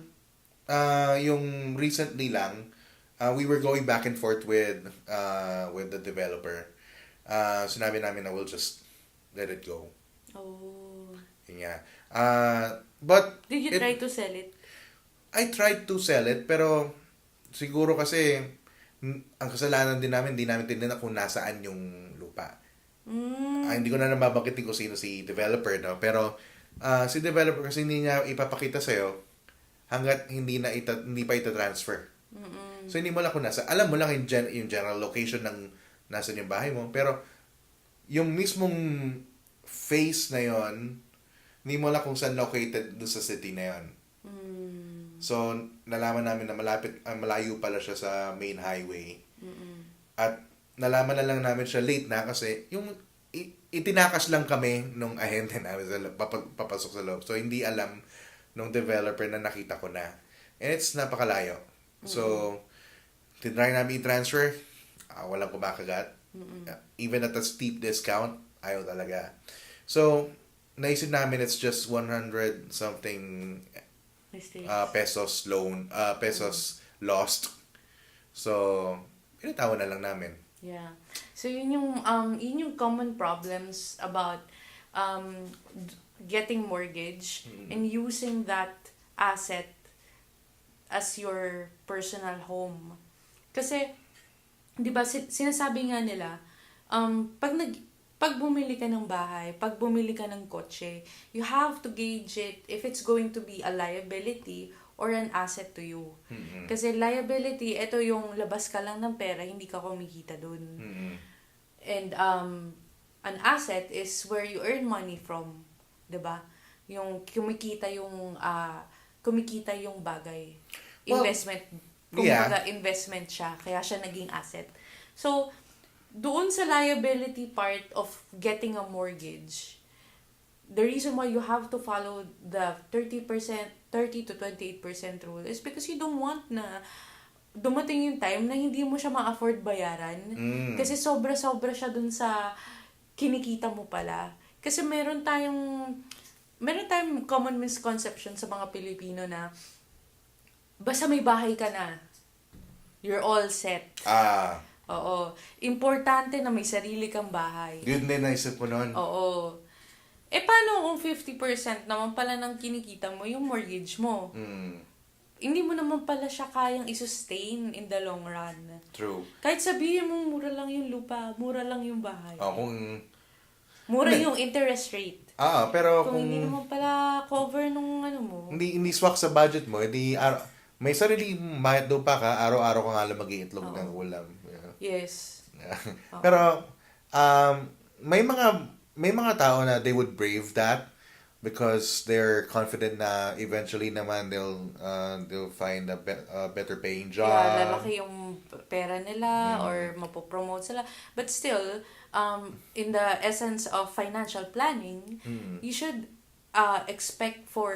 yung recently lang, we were going back and forth with the developer. Sinabi namin na we'll just let it go. Yun nga. But did you try to sell it? I tried to sell it, pero siguro kasi ang kasalanan din namin, hindi namin tinignan kung nasaan yung lupa. Hindi ko na nababanggitin kung sino si developer, no? Pero si developer kasi hindi niya ipapakita sa'yo hanggat hindi pa ita-transfer. So, hindi mo lang kung nasa. Alam mo lang yung general location ng nasa yung bahay mo. Pero, yung mismong face na yon, hindi mo lang kung saan located doon sa city na yon. So, nalaman namin na malayo pala siya sa main highway. At nalaman na lang namin siya late na kasi yung itinakas lang kami nung ahente namin papasok sa loob. So, hindi alam nung developer na nakita ko na. And it's napakalayo. So, tinry namin i-transfer, walang kumakagat. Even at a steep discount, ayaw talaga. So, naisip namin it's just 100 something pesos lost. So, pinatawan na lang namin. Yeah. So, yun yung common problems about getting mortgage and using that asset as your personal home. Kasi, di ba, sinasabi nga nila, pag bumili ka ng bahay, pag bumili ka ng kotse, you have to gauge it if it's going to be a liability or an asset to you. Kasi liability, ito yung labas ka lang ng pera, hindi ka kumikita dun. And an asset is where you earn money from. Diba? Yung kumikita yung bagay. Investment. Kumbaga, investment siya. Kaya siya naging asset. So, doon sa liability part of getting a mortgage, the reason why you have to follow the 30% to 28% rule is because you don't want na dumating yung time na hindi mo siya ma-afford bayaran. Kasi sobra-sobra siya dun sa kinikita mo pala. Kasi meron tayong common misconception sa mga Pilipino na basta may bahay ka na, you're all set. Oo. Importante na may sarili kang bahay. Yun din naisip ko nun. Oo. Paano kung 50% naman pala ng kinikita mo yung mortgage mo? Hindi mo naman pala siya kayang i-sustain in the long run. True. Kahit sabihin mo, mura lang yung lupa, mura lang yung bahay. Mura hindi. yung interest rate. Pero kung hindi naman pala cover nung mo. Hindi swak sa budget mo, may sarili bayad lupa ka, araw-araw ka nga lang mag-iitlog ng ulam. Yes. Pero, may mga tao na they would brave that because they're confident na eventually naman they'll find a better paying job. Yeah, lalaki yung pera nila or mapopromote sila. But still, in the essence of financial planning, you should expect for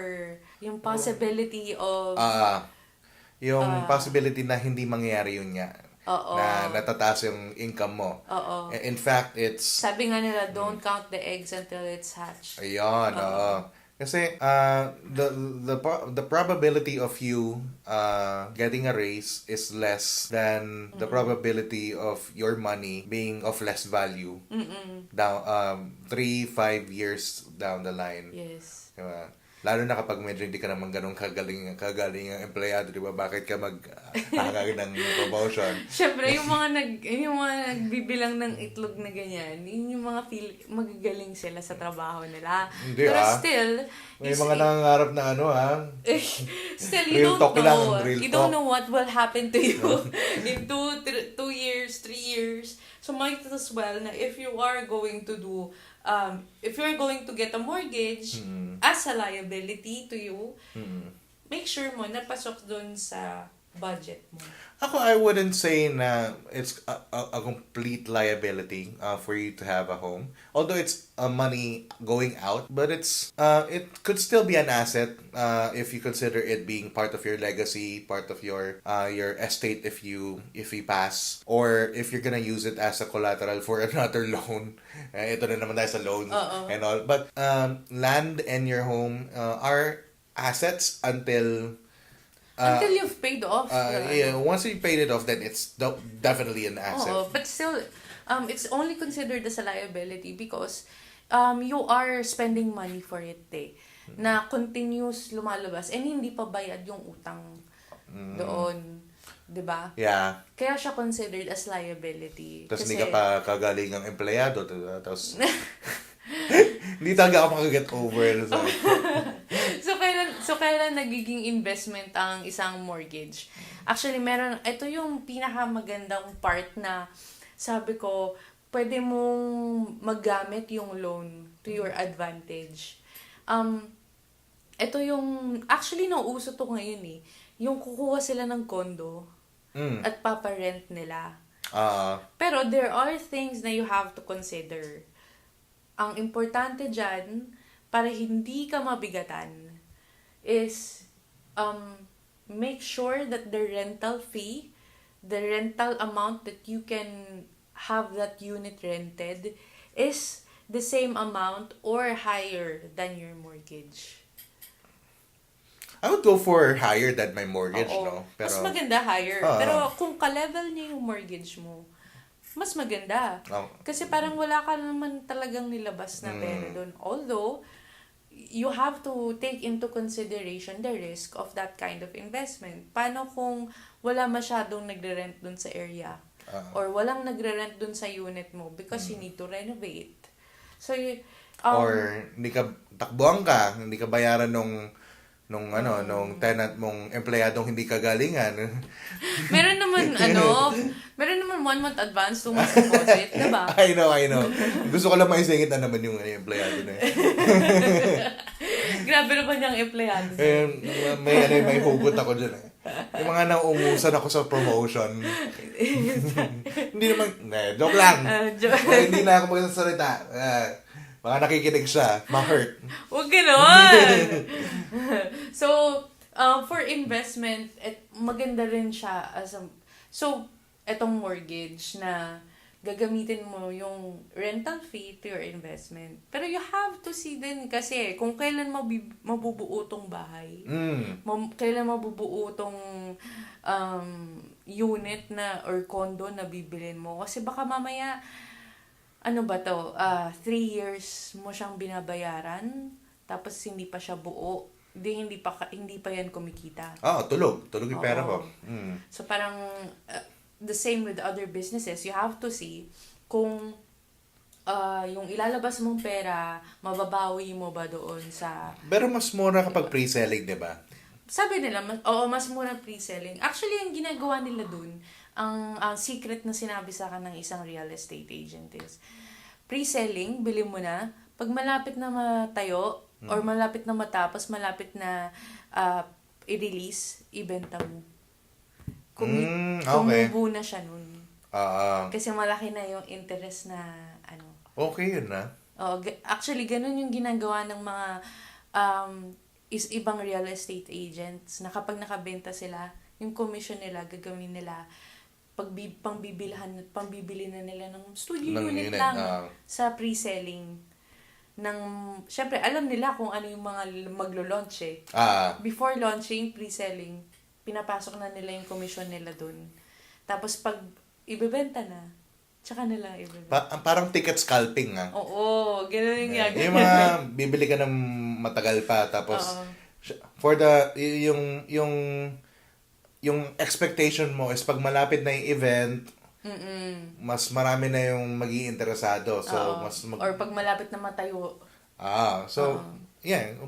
yung possibility of possibility na hindi mangyayari yun nga. Na natataas yung income mo. In fact, it's... Sabi nga nila, don't count the eggs until it's hatched. Ayun, Kasi, the probability of you getting a raise is less than the probability of your money being of less value down 3-5 years down the line. Yes. Diba? Lalo na kapag medyo hindi ka naman ganun kagaling ang empleyado, di ba? Bakit ka maghahangag ng promotion? Siyempre, yung mga nagbibilang ng itlog na ganyan, yung mga magagaling sila sa trabaho nila. Hindi, pero still, may mga nangangarap na still, you don't know. You don't know what will happen to you in 2 years, 3 years. So, might as well na if you are going to do if you're going to get a mortgage as a liability to you, make sure mo na pasok dun sa budget mo. I wouldn't say na it's a complete liability for you to have a home. Although it's money going out, but it could still be an asset if you consider it being part of your legacy, part of your estate if you pass, or if you're gonna use it as a collateral for another loan. Ito na naman tayo sa loans and all. But land and your home are assets until you've paid off. Once you paid it off, then it's definitely an asset. But still, it's only considered as a liability because you are spending money for it na continuous lumalabas and hindi pa bayad yung utang doon. Diba? Yeah. Kaya siya considered as liability. Tapos hindi ka pa kagaling ang empleyado. Tapos hindi talaga ako makaget over. So, kailan nagiging investment ang isang mortgage? Actually, ito yung pinakamagandang part na sabi ko, pwede mong maggamit yung loan to your advantage. Ito yung, actually, nauuso to ngayon yung kukuha sila ng condo at paparent nila. Pero there are things na you have to consider. Ang importante dyan, para hindi ka mabigatan, is make sure that the rental fee, the rental amount that you can have that unit rented, is the same amount or higher than your mortgage. I would go for higher than my mortgage, no? Pero, mas maganda higher. Pero kung ka-level niya yung mortgage mo, mas maganda. Kasi parang wala ka naman talagang nilabas na pera doon. Although, you have to take into consideration the risk of that kind of investment. Paano kung wala masyadong nagre-rent doon sa area? Or walang nagre-rent doon sa unit mo because you need to renovate. So, or hindi ka takbuhan ka, hindi ka bayaran nung tenant mong empleyadong hindi kagalingan. Meron naman 1 month advance, 2 months deposit, diba? I know. Gusto ko lang maisingit na naman yung empleyado na yun. sinabi naman niyang empleyado. May hugot ako dyan eh. Yung mga nauungusan ako sa promotion. Hindi naman, joke lang. Hindi na ako magsasalita. Mga nakikinig siya, ma-hurt. Huwag gano'n! So, for investment, maganda rin siya so, etong mortgage na gagamitin mo yung rental fee to your investment. Pero you have to see din kasi kung kailan mabubuo tong bahay. Kailan mabubuo tong unit na or condo na bibilin mo. Kasi baka mamaya, 3 years mo siyang binabayaran, tapos hindi pa siya buo. Hindi pa yan kumikita. Tulog yung pera ko. So parang the same with other businesses, you have to see kung yung ilalabas mong pera, mababawi mo ba doon sa... Pero mas mura kapag pre-selling, di ba? Sabi nila, mas mura pre-selling. Actually, yung ginagawa nila doon, ang secret na sinabi sa akin ng isang real estate agent is, pre-selling, bili mo na, pag malapit na matayo, or malapit na matapos, malapit na i-release, ibenta mo. Kumubo na siya nun. Kasi malaki na yung interest na Okay yun na. Actually, ganun yung ginagawa ng mga ibang real estate agents na kapag nakabenta sila, yung commission nila, gagawin nila, pangbibili na nila ng studio unit lang sa pre-selling. Syempre, alam nila kung ano yung mga maglo-launch eh. Before launching, pre-selling, pinapasok na nila yung commission nila dun. Tapos pag ibebenta na, tsaka nila ibebenta. Parang ticket scalping nga. Oo, gano'n yung gagawin. Yung mga bibili ka ng matagal pa, tapos for yung expectation mo is pag malapit na yung event, mas marami na yung magiging interesado. So, or pag malapit na matayo.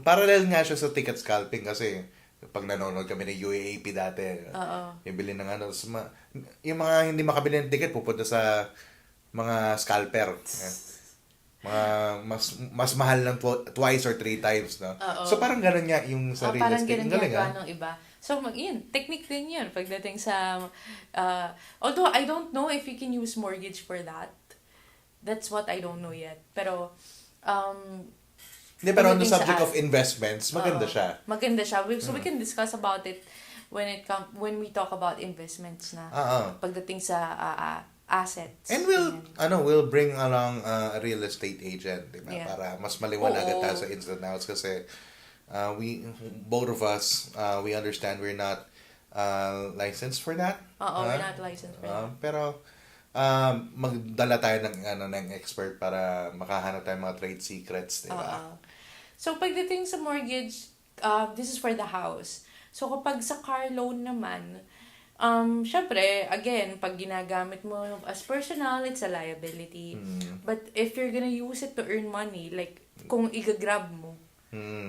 Parallel nga siya sa ticket scalping kasi pag nanonood kami ng UAAP dati, ibili ng yung mga hindi makabili ng ticket, pupunta sa mga scalper. Mga mas mahal ng twice or 3 times. No? So parang ganun nga yung sa real estate. Parang ganun ng iba. So, yun, technique din yun pagdating sa... although, I don't know if you can use mortgage for that. That's what I don't know yet. Pero, pero on the subject of investments, maganda siya. Maganda siya. So, we can discuss about it when we talk about investments na pagdating sa assets. And we'll bring along a real estate agent, diba? Para mas maliwanagan tayo sa ins and outs kasi both of us, we understand we're not licensed for that. We're not licensed for that. Pero magdala tayo ng expert para makahanap tayo mga trade secrets, diba? So pagdating sa mortgage, this is for the house. So kapag sa car loan naman, syempre, again, pag ginagamit mo as personal, it's a liability. But if you're gonna use it to earn money, like kung i-grab mo,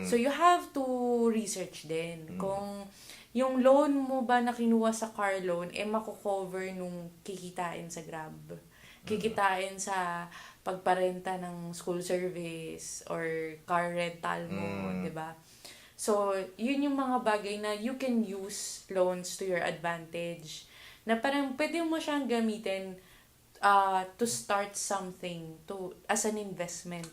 so you have to research din. Kung yung loan mo ba na kinuha sa car loan, mako-cover nung kikitain sa Grab. Kikitain sa pagparenta ng school service or car rental mo, di ba? So, yun yung mga bagay na you can use loans to your advantage. Na parang pwede mo siyang gamitin to start something, as an investment.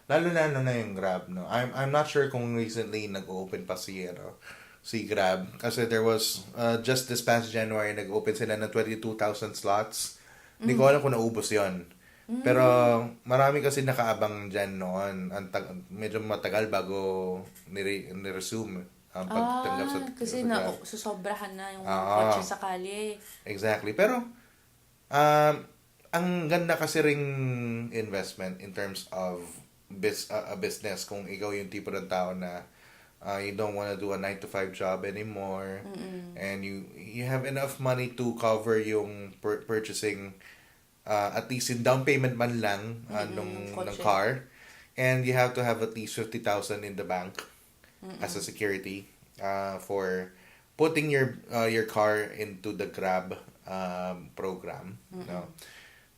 Lalo na yung Grab, no? I'm not sure kung recently nag-open pa si Grab. Kasi there was, just this past January, nag-open sila ng 22,000 slots. Hindi ko alam kung naubos yon. Pero marami kasi nakaabang dyan noon. Medyo matagal bago ni-resume ang pagtanggap sa kasi susobrahan na yung kotse sa kalye. Exactly. Pero ang ganda kasi ring investment in terms of a business kung ikaw yung tipo ng tao na you don't want to do a 9-to-5 job anymore. And you have enough money to cover yung purchasing at least in down payment man lang ng car, and you have to have at least 50,000 in the bank as a security for putting your car into the Grab program. No?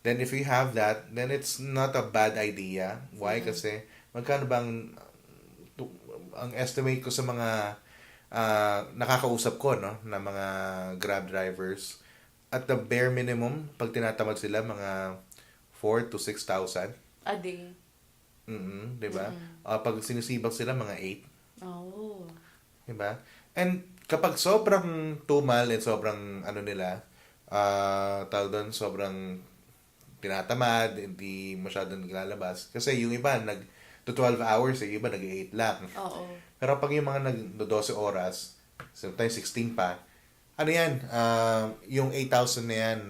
Then if you have that, then it's not a bad idea. Why? Kasi magkano bang ang estimate ko sa mga nakakausap ko, no, na mga Grab drivers, at the bare minimum, pag tinatamad sila, mga 4 to 6,000. A day. Diba? Pag sinisibak sila, mga 8. Oh. Diba? And kapag sobrang tumal and sobrang ano nila, tawag doon, sobrang tinatamad, hindi masyadong naglalabas. Kasi yung iba, to 12 hours, yung iba nag-8 lang. Oo. Pero pag yung mga nag-12 oras, sometimes 16 pa, ano yan, yung 8,000 na yan,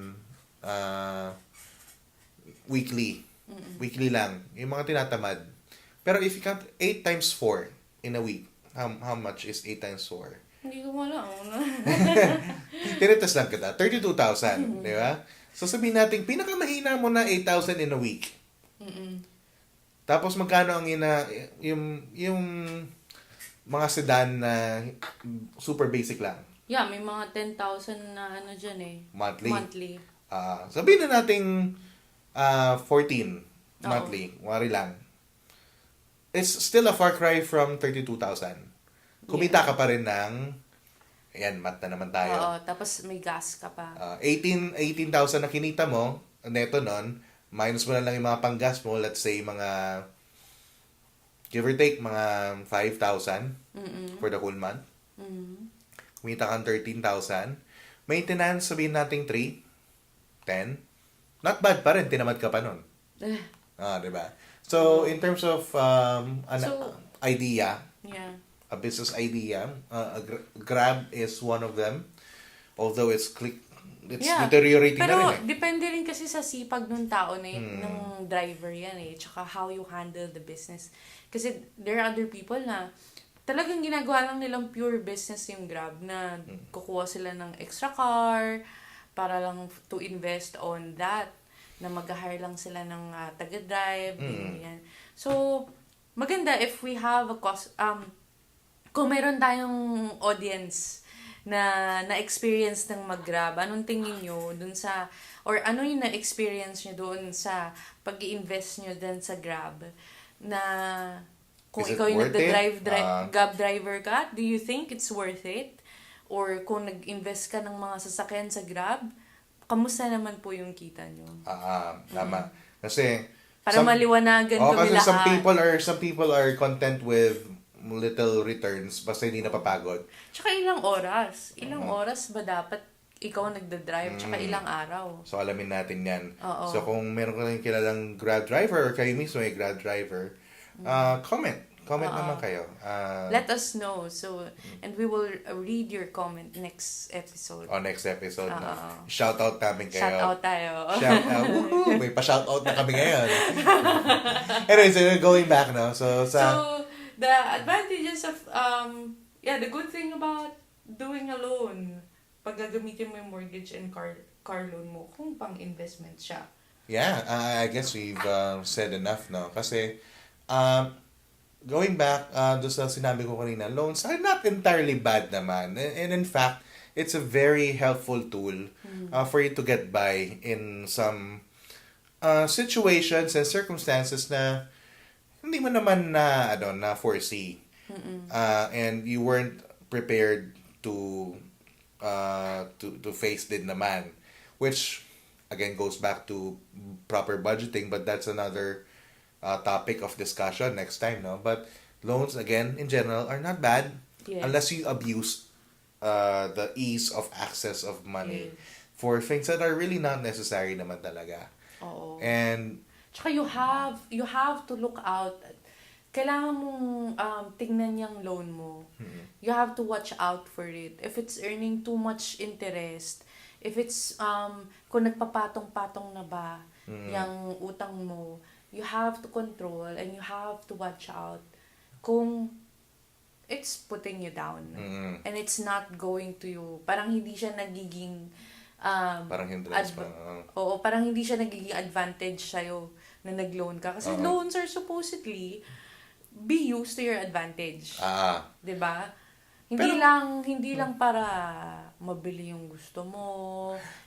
weekly. Weekly lang. Yung mga tinatamad. Pero if you count 8 times 4 in a week, how much is 8 times 4? Hindi ko alam. Tinitas lang kita. 32,000. Di ba? So sabihin natin, pinakamahina mo na 8,000 in a week. Tapos magkano ang yung mga sedan na super basic lang? Yeah, may mga 10,000 na ano dyan eh. Monthly. Sabihin na natin 14 monthly. Wari lang. It's still a far cry from 32,000. Kumita ka pa rin ng, ayan, math na naman tayo. Oo, tapos may gas ka pa. 18,000 na kinita mo, neto nun, minus mo na lang yung mga panggas mo, let's say mga, give or take, mga 5,000 for the whole month. Kumita kang 13,000. Maintenance, sabihin natin 3, 10. Not bad pa rin, tinamad ka pa nun. Diba? So, in terms of idea, a business idea, Grab is one of them. Although it's deteriorating pero na rin eh. depende rin kasi sa sipag ng tao na ng driver yan eh. Tsaka how you handle the business. Kasi there are other people na talagang ginagawa lang nilang pure business yung Grab na kukuha sila ng extra car para lang to invest on that. Na mag-hire lang sila ng taga-drive. Yan. So, maganda if we have a kung meron tayong audience na na-experience ng mag-Grab, anong tingin nyo dun sa, or ano yung na-experience nyo doon sa pag-i-invest nyo dun sa Grab? Na kung ikaw yung Grab driver ka, do you think it's worth it? Or kung nag-invest ka ng mga sasakyan sa Grab, kamusta naman po yung kita nyo? Tama. Kasi, para maliwanagan kami kasi lahat. some people are content with little returns basta hindi napapagod. Tsaka ilang oras? Ilang oras ba dapat ikaw nagda-drive? Tsaka ilang araw? So, alamin natin yan. Oo. So, kung meron ka lang kilalang Grab driver or kayo mismo ay Grab driver, comment. Comment naman kayo. Let us know. So, and we will read your comment next episode. Next episode. No? Shout out namin kayo. Shout out tayo. Shout out. Woohoo! May pa-shout out na kami ngayon. Anyway, so going back, no? So the advantages of, the good thing about doing a loan, pag gagamitin mo yung mortgage and car loan mo, kung pang-investment siya. Yeah, I guess we've said enough, no? Kasi, going back doon sa sinabi ko kanina, loans are not entirely bad naman. And in fact, it's a very helpful tool for you to get by in some situations and circumstances na hindi mo naman na foresee. And you weren't prepared to face din naman, which again goes back to proper budgeting, but that's another topic of discussion next time, no? But loans again in general are not bad unless you abuse the ease of access of money for things that are really not necessary naman talaga. Oo. And tsaka you have to look out. Kailangan mong tingnan yung loan mo. You have to watch out for it. If it's earning too much interest, if it's kung nagpapatong-patong na ba yung utang mo, you have to control and you have to watch out kung it's putting you down. And it's not going to you. Parang hindi siya nagiging parang hindrance Oo, parang hindi siya nagiging advantage sa'yo na nag-loan ka. Kasi loans are supposedly be used to your advantage. 'Di ba? Hindi lang para mabili yung gusto mo.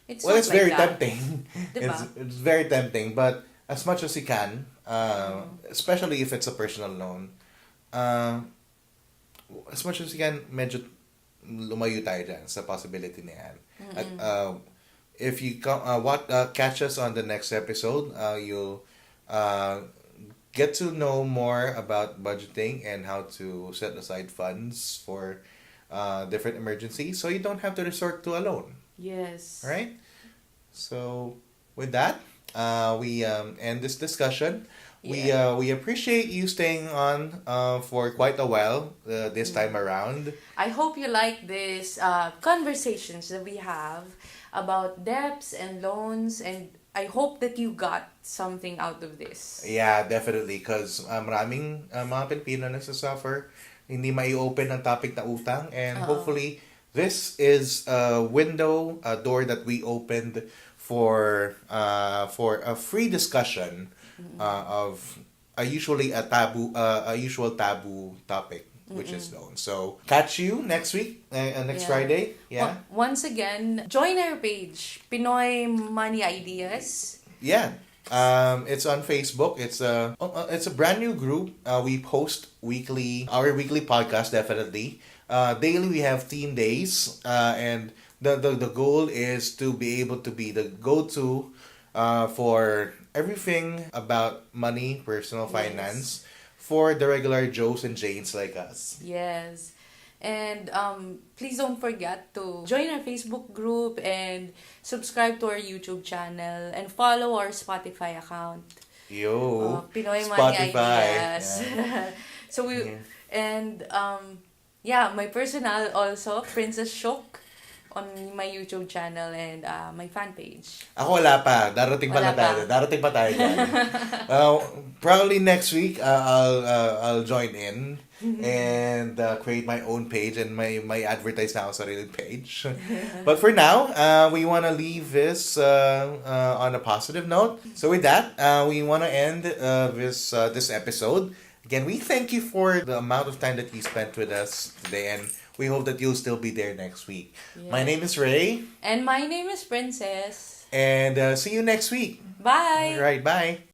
It's very that. tempting. Diba? It's very tempting, but as much as you can, especially if it's a personal loan, as much as you can, medyo lumayo tayo dyan sa possibility na yan. At if you catch us on the next episode, you'll get to know more about budgeting and how to set aside funds for different emergencies, so you don't have to resort to a loan. Yes. All right. So with that, we end this discussion. Yeah. We appreciate you staying on for quite a while this time around. I hope you like this conversations that we have about debts and loans, and I hope that you got something out of this. Yeah, definitely. Because maraming mga Pilipino nagsasuffer, hindi mai-open ang topic na utang. And hopefully, this is a window, a door that we opened for a free discussion of a usual taboo topic, which is known. So, catch you next week, next Friday. Yeah. Once again, join our page, Pinoy Money Ideas. Yeah. It's on Facebook. It's a brand new group. We post our weekly podcast, definitely. Daily we have theme days, and the goal is to be able to be the go-to for everything about money, personal finance, for the regular Joes and Janes like us. Yes. And please don't forget to join our Facebook group and subscribe to our YouTube channel and follow our Spotify account. Pinoy Money Ideas. Yeah. So my personal also, Princess Shook, on my YouTube channel and my fan page. Ako wala pa. Darating pa tayo dyan. Probably next week, I'll join in and create my own page, and may advertise na ako sa sarili page. But for now, we want to leave this on a positive note. So with that, we want to end this episode. Again, we thank you for the amount of time that you spent with us today, and we hope that you'll still be there next week. Yeah. My name is Ray. And my name is Princess. And see you next week. Bye! All right, bye.